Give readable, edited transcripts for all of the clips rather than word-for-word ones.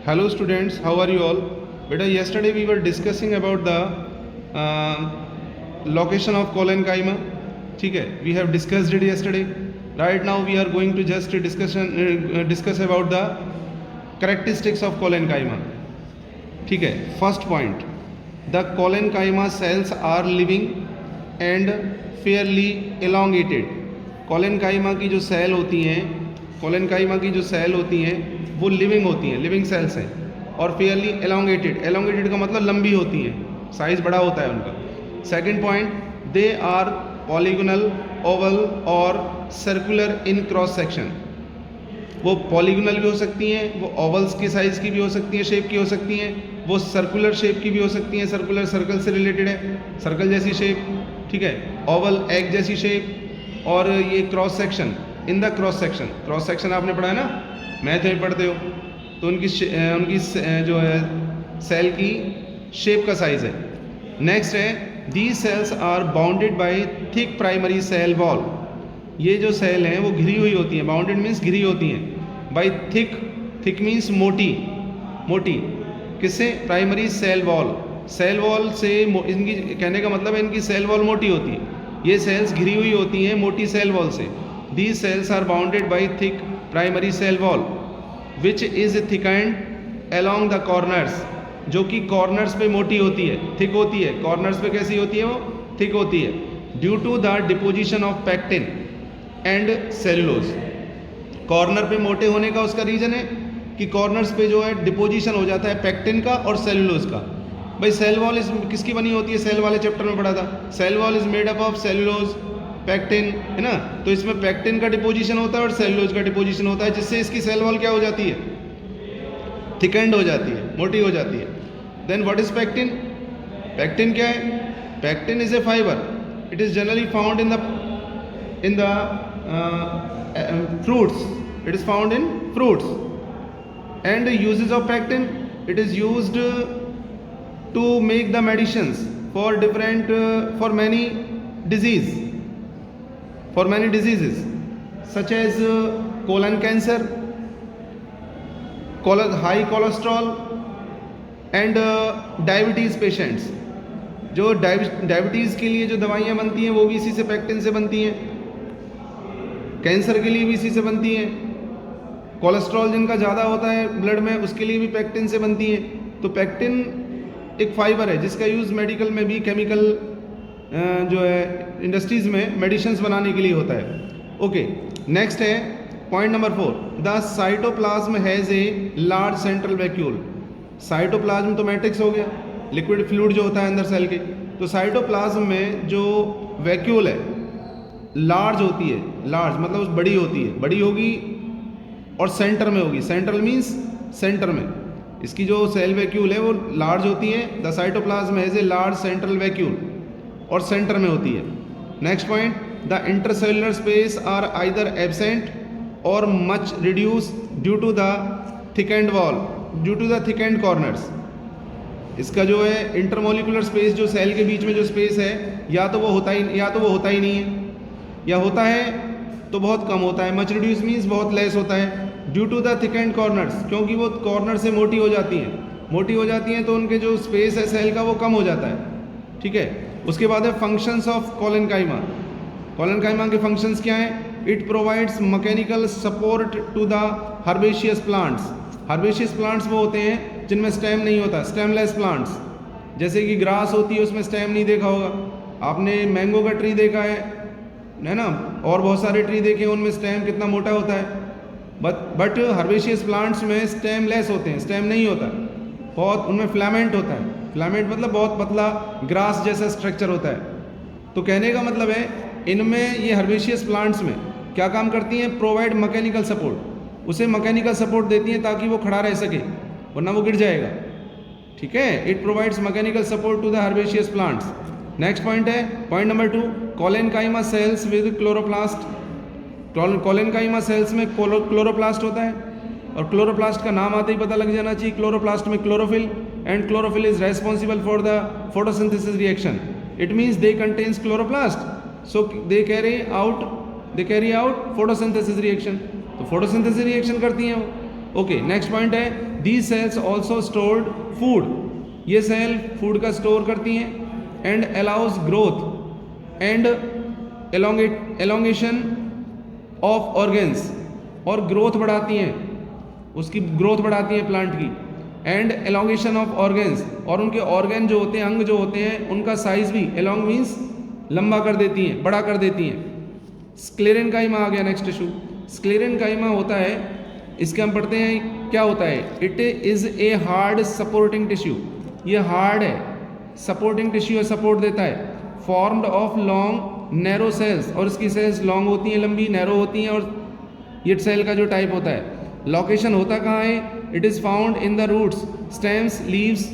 Hello students, how are you all? Beta, yesterday we were discussing about the location of collenchyma. ठीक है, we have discussed it yesterday. Right now we are going to just discuss about the characteristics of collenchyma. ठीक है, first point, the collenchyma cells are living and fairly elongated. collenchyma की जो cell होती हैं, collenchyma की जो cell होती हैं वो लिविंग होती हैं, लिविंग सेल्स हैं और फेयरली एलोंगेटेड. एलोंगेटेड का मतलब लंबी होती हैं, साइज बड़ा होता है उनका. Second point, they are polygonal, oval और सर्कुलर इन क्रॉस सेक्शन. वो पॉलीगोनल भी हो सकती हैं, वो ओवल्स की साइज़ की भी हो सकती हैं, शेप की हो सकती हैं, वो सर्कुलर शेप की भी हो सकती हैं. सर्कुलर सर्कल से रिलेटेड है, सर्कल जैसी शेप, ठीक है. ओवल एग जैसी शेप. और ये cross section, in the cross section, cross section आपने पढ़ा है ना, मैथ में पढ़ते हो, तो उनकी जो है सेल की शेप का साइज है. नेक्स्ट है, these cells are bounded by thick primary cell wall. ये जो सेल हैं वो घिरी हुई होती हैं. बाउंडेड मीन्स घिरी होती हैं. बाय थिक, थिक मीन्स मोटी, मोटी. किससे? Primary cell wall. Cell wall से इनकी कहने का मतलब है इनकी सेल वॉल मोटी होती है. ये सेल्स घिरी हुई होती हैं मोटी सेल वॉल से. These cells are bounded by thick primary cell wall which is thickened along the corners. जो कि कॉर्नर्स पे मोटी होती है, थिक होती है. कॉर्नर्स पे कैसी होती है? वो थिक होती है. Due to the deposition of pectin and cellulose. Corner पे मोटे होने का उसका रीज़न है कि कॉर्नर्स पे जो है डिपोजिशन हो जाता है पैक्टिन का और सेलुलोज का. भाई सेल वॉल इस किसकी बनी होती है? सेल वाले चैप्टर में पढ़ा था. Cell wall is made up of cellulose, pectin, है ना. तो इसमें पैक्टिन का डिपोजिशन होता है और सेलुलोज का डिपोजिशन होता है, जिससे इसकी सेल वॉल क्या हो जाती है? थिकेंड हो जाती है, मोटी हो जाती है. Then what is pectin? Pectin क्या है? Pectin is a fibre. It is generally found in the fruits. It is found in fruits. And uses of pectin, it is used to make the medicines for different for many diseases such as colon cancer, high cholesterol and diabetes patients. जो diabetes के लिए जो दवाइयाँ बनती हैं वो भी इसी से पैक्टिन से बनती हैं. कैंसर के लिए भी इसी से बनती हैं. कोलेस्ट्रॉल जिनका ज़्यादा होता है ब्लड में उसके लिए भी पैक्टिन से बनती है. तो पैक्टिन एक फाइबर है जिसका यूज़ मेडिकल में भी, केमिकल जो है इंडस्ट्रीज़ में मेडिसिन्स बनाने के लिए होता है. ओके, नेक्स्ट है point number 4. The cytoplasm has a large central vacuole. Cytoplasm तो मैट्रिक्स हो गया, लिक्विड फ्लूइड जो होता है अंदर सेल के. तो साइटोप्लाज्म में जो वैक्यूल है लार्ज होती है. लार्ज मतलब बड़ी होती है, बड़ी होगी और सेंटर में होगी. सेंट्रल मीन्स सेंटर में. इसकी जो सेल वैक्यूल है वो लार्ज होती है. The cytoplasm has a large central vacuole और सेंटर में होती है. Next point, the intercellular space are either absent or much reduce due to the thickened wall, due to the thickened corners. इसका जो है इंटरमोलिकुलर स्पेस, जो cell के बीच में जो स्पेस है, या तो वो होता ही नहीं है, या होता है तो बहुत कम होता है. मच रिड्यूस मीन्स बहुत लेस होता है. Due to the thickened corners, क्योंकि वो कॉर्नर से मोटी हो जाती हैं, तो उनके जो स्पेस है सेल का वो कम हो जाता है. ठीक है. उसके बाद है फंक्शंस ऑफ कोलेनकाइमा. कोलेनकाइमा के फंक्शंस क्या हैं? It provides mechanical support to the herbaceous plants. Herbaceous plants वो होते हैं जिनमें स्टेम नहीं होता, स्टेमलेस प्लांट्स. जैसे कि ग्रास होती है, उसमें स्टेम नहीं देखा होगा आपने. मैंगो का ट्री देखा है ना, और बहुत सारे ट्री देखे, उनमें स्टेम कितना मोटा होता है. बट हर्बेशियस प्लांट्स में स्टेम लेस होते हैं, स्टेम नहीं होता, बहुत उनमें फिलामेंट होता है. फिलामेंट मतलब बहुत पतला ग्रास जैसा स्ट्रक्चर होता है. तो कहने का मतलब है इनमें, ये हर्बेशियस प्लांट्स में क्या काम करती हैं? Provide mechanical support. उसे मैकेनिकल सपोर्ट देती हैं ताकि वो खड़ा रह सके, वरना वो गिर जाएगा. ठीक है. It provides mechanical support to the herbaceous plants. Next point है point number 2, collenchyma cells with chloroplast. Collenchyma cells में क्लोरोप्लास्ट होता है, और क्लोरोप्लास्ट का नाम आते ही पता लग जाना चाहिए. क्लोरोप्लास्ट में chlorophyll, and chlorophyll is responsible for the photosynthesis reaction. It means they contains chloroplast, so they carry out photosynthesis reaction. तो फोटोसिंथेसिस रिएक्शन करती हैं वो. ओके, नेक्स्ट पॉइंट है these sales also stored food, ये cell food का store करती हैं, and allows growth and elongation of organs, और ग्रोथ बढ़ाती हैं, उसकी ग्रोथ बढ़ाती हैं प्लांट की, एंड एलोंगेशन ऑफ ऑर्गन्स, और उनके ऑर्गन जो होते हैं, अंग जो होते हैं, उनका साइज भी एलोंग मीन्स लंबा कर देती हैं, बड़ा कर देती हैं। स्क्लेरेनकाइमा आ गया नेक्स्ट टिश्यू। स्क्लेरेनकाइमा होता है, इसके हम पढ़ते हैं क्या होता है, it is a hard supporting tissue, ये हार्ड है, सपोर्टिंग टिश्यू है, सपोर्ट देता है, formed of long narrow cells, और इसकी सेल्स लॉन्ग होती हैं, लंबी, नैरो होती हैं, और ये सेल का जो टाइप होता है। लोकेशन होता कहाँ है, it is found in the roots, stems, leaves,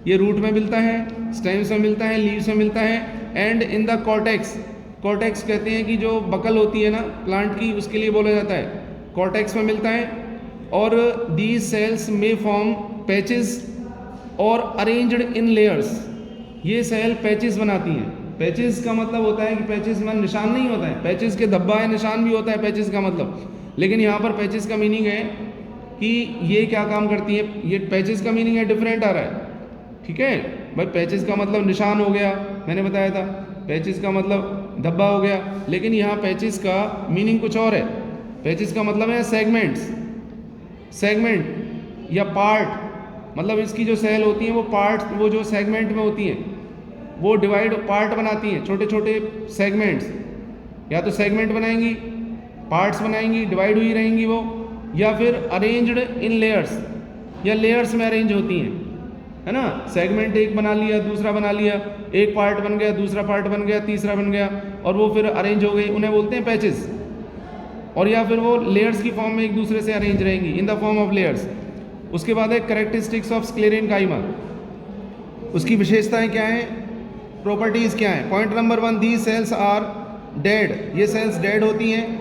ये रूट में मिलता है, स्टेम्स में मिलता है, लीव्स में मिलता है, and in the cortex, cortex कहते हैं कि जो बकल होती है ना प्लांट की, उसके लिए बोला जाता है, कॉर्टेक्स में मिलता है। और दीज सेल्स में फॉर्म पैचेस और अरेंज्ड इन लेयर्स, ये सेल पैचेस बनाती हैं। पैचेस का मतलब होता है कि पैचेस में निशान नहीं होता है, पैचेस के धब्बा है, निशान भी होता है पैचेस का मतलब, लेकिन यहाँ पर पैचेस का मीनिंग है कि ये क्या काम करती है, ये पैचेस का मीनिंग है डिफरेंट आ रहा है, ठीक है भाई। पैचेस का मतलब निशान हो गया, मैंने बताया था, पैचेस का मतलब धब्बा हो गया, लेकिन यहाँ पैचेस का मीनिंग कुछ और है। पैचेस का मतलब है सेगमेंट्स, सेगमेंट या पार्ट, मतलब इसकी जो सेल होती हैं वो पार्ट, वो जो सेगमेंट में होती हैं वो डिवाइड पार्ट बनाती हैं, छोटे छोटे सेगमेंट्स, या तो सेगमेंट बनाएंगी, पार्ट्स बनाएंगी, डिवाइड हुई रहेंगी वो, या फिर अरेंज्ड इन लेयर्स, या लेयर्स में अरेंज होती हैं, है ना। सेगमेंट एक बना लिया, दूसरा बना लिया, एक पार्ट बन गया, दूसरा पार्ट बन गया, तीसरा बन गया, और वो फिर अरेंज हो गई, उन्हें बोलते हैं पैचेस। और या फिर वो लेयर्स की फॉर्म में एक दूसरे से अरेंज रहेंगी, in the form of layers. उसके बाद है कैरेक्टरिस्टिक्स ऑफ स्क्लेरेनकाइमा, उसकी विशेषताएं क्या हैं, प्रॉपर्टीज़ क्या हैं। Point number 1, these cells are dead, ये सेल्स डेड होती हैं,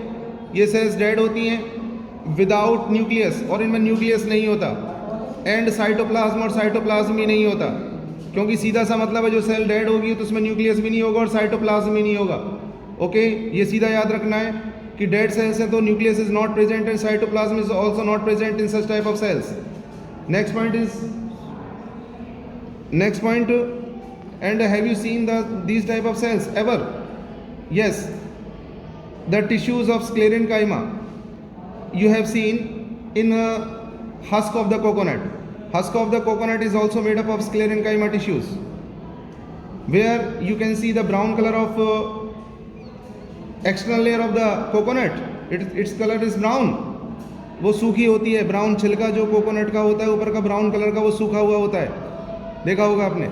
ये सेल्स डेड होती हैं विदाउट न्यूक्लियस, और इनमें न्यूक्लियस नहीं होता, एंड साइटोप्लाज्म, और साइटोप्लाज्म भी नहीं होता, क्योंकि सीधा सा मतलब है जो सेल डेड होगी तो उसमें न्यूक्लियस भी नहीं होगा और साइटोप्लाज्म भी नहीं होगा। ओके, ये सीधा याद रखना है कि डेड सेल्स हैं तो nucleus is not present and cytoplasm is also not present in such type of cells. Next point is, next point, and have you seen these type of cells ever? Yes, the tissues of sclerenchyma you have seen in a husk of the coconut. Husk of the coconut is also made up of sclerenchyma tissues, where you can see the brown color of external layer of the coconut. Its color is brown, वो सूखी होती है, brown छिलका जो coconut का होता है ऊपर का ब्राउन कलर का, वो सूखा हुआ होता है, देखा होगा आपने।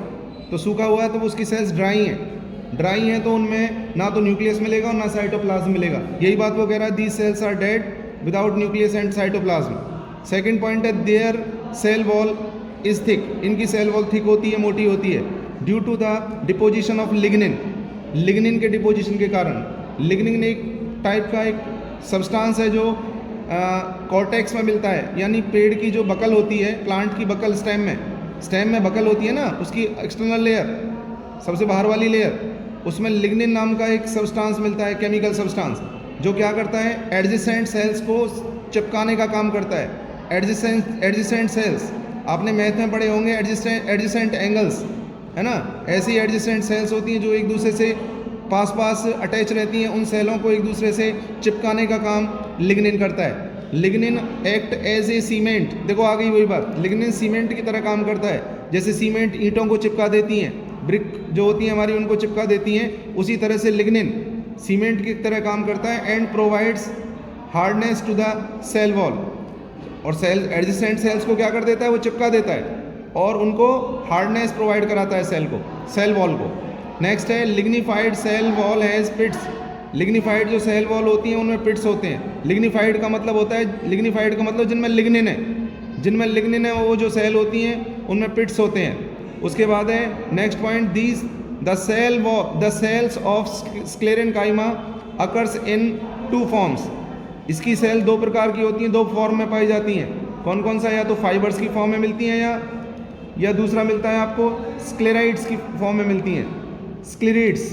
तो सूखा हुआ है तो उसकी सेल्स ड्राई हैं, ड्राई हैं तो उनमें ना तो न्यूक्लियस मिलेगा और ना साइटोप्लाज्म मिलेगा, यही बात वो कह रहा है, these cells are dead without nucleus and cytoplasm. Second point है their cell wall is thick, इनकी सेल वॉल थिक होती है, मोटी होती है, due to the deposition of lignin, lignin के डिपोजिशन के कारण। लिग्निन एक टाइप का एक सब्सटेंस है जो कॉर्टेक्स में मिलता है, यानी पेड़ की जो बकल होती है, प्लांट की बकल, स्टेम में बकल होती है ना, उसकी एक्सटर्नल लेयर, सबसे बाहर वाली लेयर, उसमें लिग्निन नाम का एक सब्सटेंस मिलता है, केमिकल सब्सटेंस, जो क्या करता है, एडजेसेंट सेल्स को चिपकाने का काम करता है। एडजेसेंट सेल्स आपने मैथ में पढ़े होंगे, एडजेसेंट एंगल्स, है ना, ऐसी एडजेसेंट सेल्स होती हैं जो एक दूसरे से पास पास अटैच रहती हैं, उन सेलों को एक दूसरे से चिपकाने का काम लिग्निन करता है। Lignin act as a cement, देखो आ गई वही बात, लिग्निन सीमेंट की तरह काम करता है, जैसे सीमेंट ईंटों को चिपका देती हैं, ब्रिक जो होती हैं हमारी उनको चिपका देती हैं, उसी तरह से लिग्निन सीमेंट की तरह काम करता है। And provides hardness to the cell wall, और सेल एडजेसेंट सेल्स को क्या कर देता है, वो चिपका देता है और उनको हार्डनेस प्रोवाइड कराता है सेल को, सेल वॉल को। नेक्स्ट है lignified cell wall has pits, lignified जो सेल वॉल होती हैं उनमें पिट्स होते हैं। लिग्निफाइड का मतलब होता है, लिग्निफाइड का मतलब जिनमें लिग्निन है, जिनमें लिग्निन है वो जो सेल होती हैं उनमें पिट्स होते हैं। उसके बाद है next point, these the cells of sclerenchyma occurs in 2 forms, इसकी सेल 2 प्रकार की होती हैं, 2 फॉर्म में पाई जाती हैं। कौन कौन सा, या तो फाइबर्स की फॉर्म में मिलती हैं या दूसरा मिलता है आपको स्क्लेराइड्स की फॉर्म में मिलती हैं, स्क्लेराइड्स,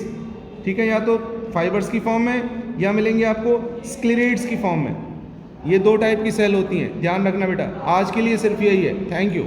ठीक है, या तो फाइबर्स की फॉर्म में या मिलेंगे आपको स्क्लेराइड्स की फॉर्म में। ये 2 टाइप की सेल होती हैं, ध्यान रखना बेटा। आज के लिए सिर्फ यही है। Thank you.